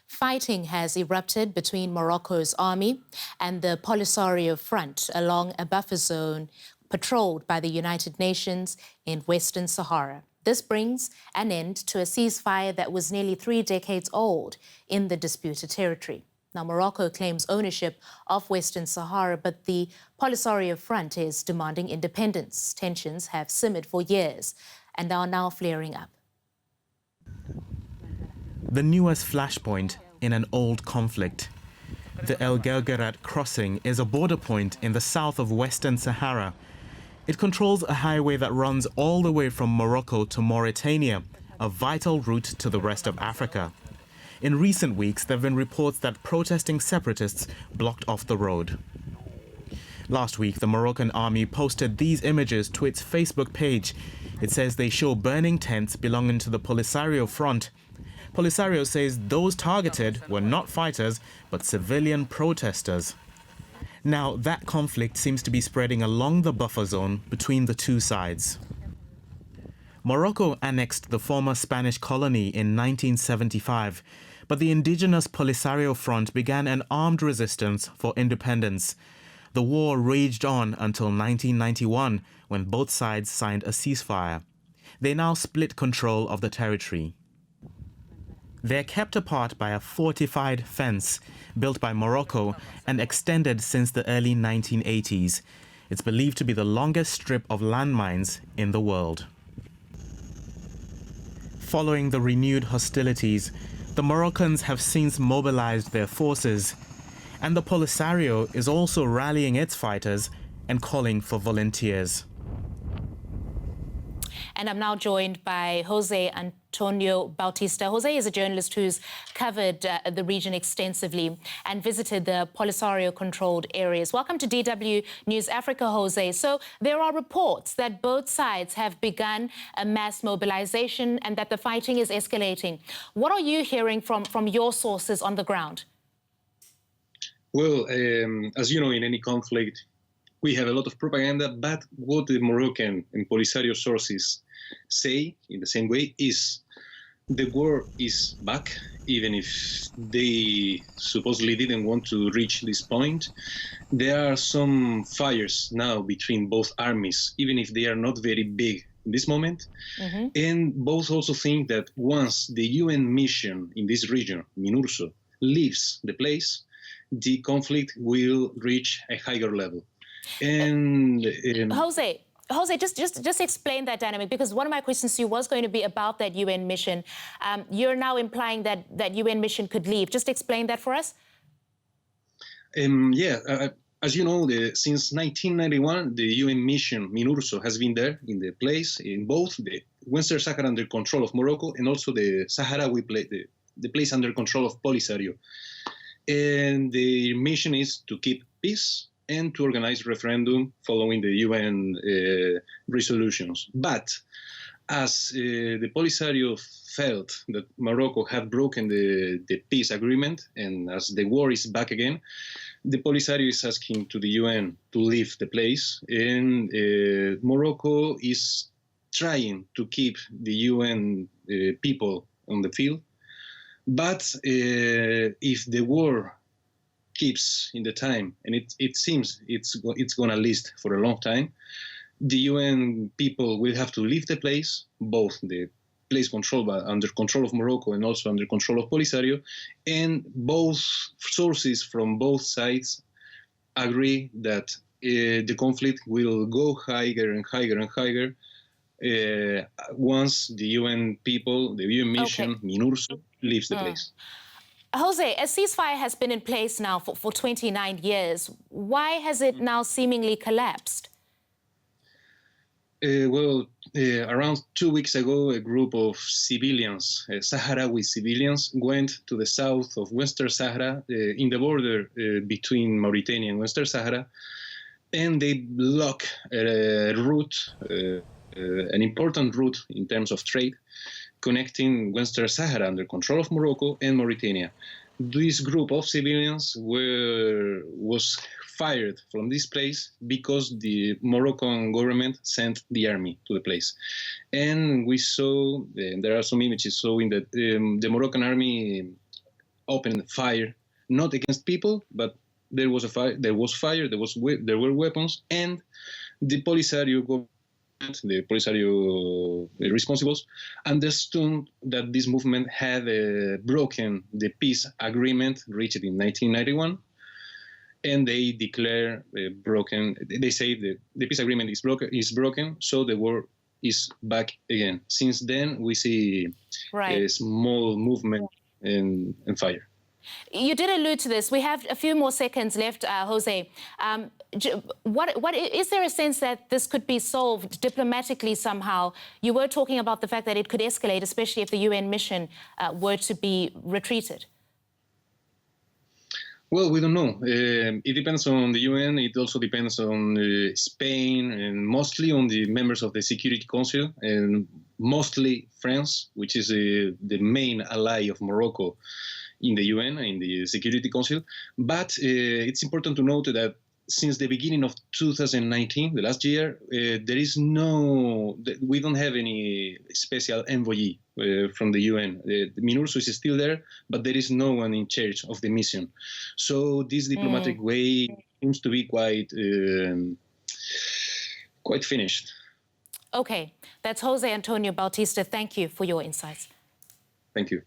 Fighting has erupted between Morocco's army and the Polisario Front along a buffer zone patrolled by the United Nations in Western Sahara. This brings an end to a ceasefire that was nearly 3 decades old in the disputed territory. Now, Morocco claims ownership of Western Sahara, but the Polisario Front is demanding independence. Tensions have simmered for years and are now flaring up. The newest flashpoint in an old conflict. The El Guerguerat crossing is a border point in the south of Western Sahara. It controls a highway that runs all the way from Morocco to Mauritania, a vital route to the rest of Africa. In recent weeks, there have been reports that protesting separatists blocked off the road. Last week, the Moroccan army posted these images to its Facebook page. It says they show burning tents belonging to the Polisario Front. Polisario says those targeted were not fighters, but civilian protesters. Now, that conflict seems to be spreading along the buffer zone between the two sides. Morocco annexed the former Spanish colony in 1975, but the indigenous Polisario Front began an armed resistance for independence. The war raged on until 1991, when both sides signed a ceasefire. They now split control of the territory. They're kept apart by a fortified fence built by Morocco and extended since the early 1980s. It's believed to be the longest strip of landmines in the world. Following the renewed hostilities, the Moroccans have since mobilized their forces, and the Polisario is also rallying its fighters and calling for volunteers. And I'm now joined by José Antonio Bautista. José is a journalist who's covered the region extensively and visited the Polisario-controlled areas. Welcome to DW News Africa, José. So there are reports that both sides have begun a mass mobilization and that the fighting is escalating. What are you hearing from your sources on the ground? Well, as you know, in any conflict, we have a lot of propaganda, but what the Moroccan and Polisario sources say in the same way is the war is back, even if they supposedly didn't want to reach this point. There are some fires now between both armies, even if they are not very big in this moment. And both also think that once the UN mission in this region, MINURSO, leaves the place, the conflict will reach a higher level. And José, just explain that dynamic, because one of my questions to you was going to be about that UN mission. You're now implying that UN mission could leave. Just explain that for us. As you know, since 1991, the UN mission MINURSO has been there in the place, in both the Western Sahara under control of Morocco and also the Sahrawi the place under control of Polisario. And the mission is to keep peace and to organize referendum following the UN resolutions. But as the Polisario felt that Morocco had broken the peace agreement, and as the war is back again, the Polisario is asking to the UN to leave the place, and Morocco is trying to keep the UN people on the field. But if the war keeps in the time, and it seems it's going to last for a long time, the UN people will have to leave the place, both the place under control of Morocco and also under control of Polisario, and both sources from both sides agree that the conflict will go higher and higher and higher once the UN people, the UN mission, MINURSO, leaves the place. José, a ceasefire has been in place now for 29 years. Why has it now seemingly collapsed? Around 2 weeks ago, a group of civilians, Sahrawi civilians, went to the south of Western Sahara, in the border between Mauritania and Western Sahara, and they blocked a route, an important route in terms of trade, connecting Western Sahara under control of Morocco and Mauritania. This group of civilians was fired from this place because the Moroccan government sent the army to the place. And we saw, there are some images showing that the Moroccan army opened fire, not against people, but there was a fire. There was fire. There were weapons, and the Polisario government, the Polisario responsibles, understood that this movement had broken the peace agreement reached in 1991, and they declare broken. They say that the peace agreement is broken, so the war is back again. Since then, we see a small movement and fire. You did allude to this. We have a few more seconds left, José. What is there a sense that this could be solved diplomatically somehow? You were talking about the fact that it could escalate, especially if the UN mission were to be retreated. Well, we don't know. It depends on the UN. It also depends on Spain and mostly on the members of the Security Council and mostly France, which is the main ally of Morocco in the UN, in the Security Council. But it's important to note that since the beginning of 2019, the last year, we don't have any special envoy from the UN. The MINURSO is still there, but there is no one in charge of the mission. So this diplomatic way seems to be quite finished. Okay, that's José Antonio Bautista. Thank you for your insights. Thank you.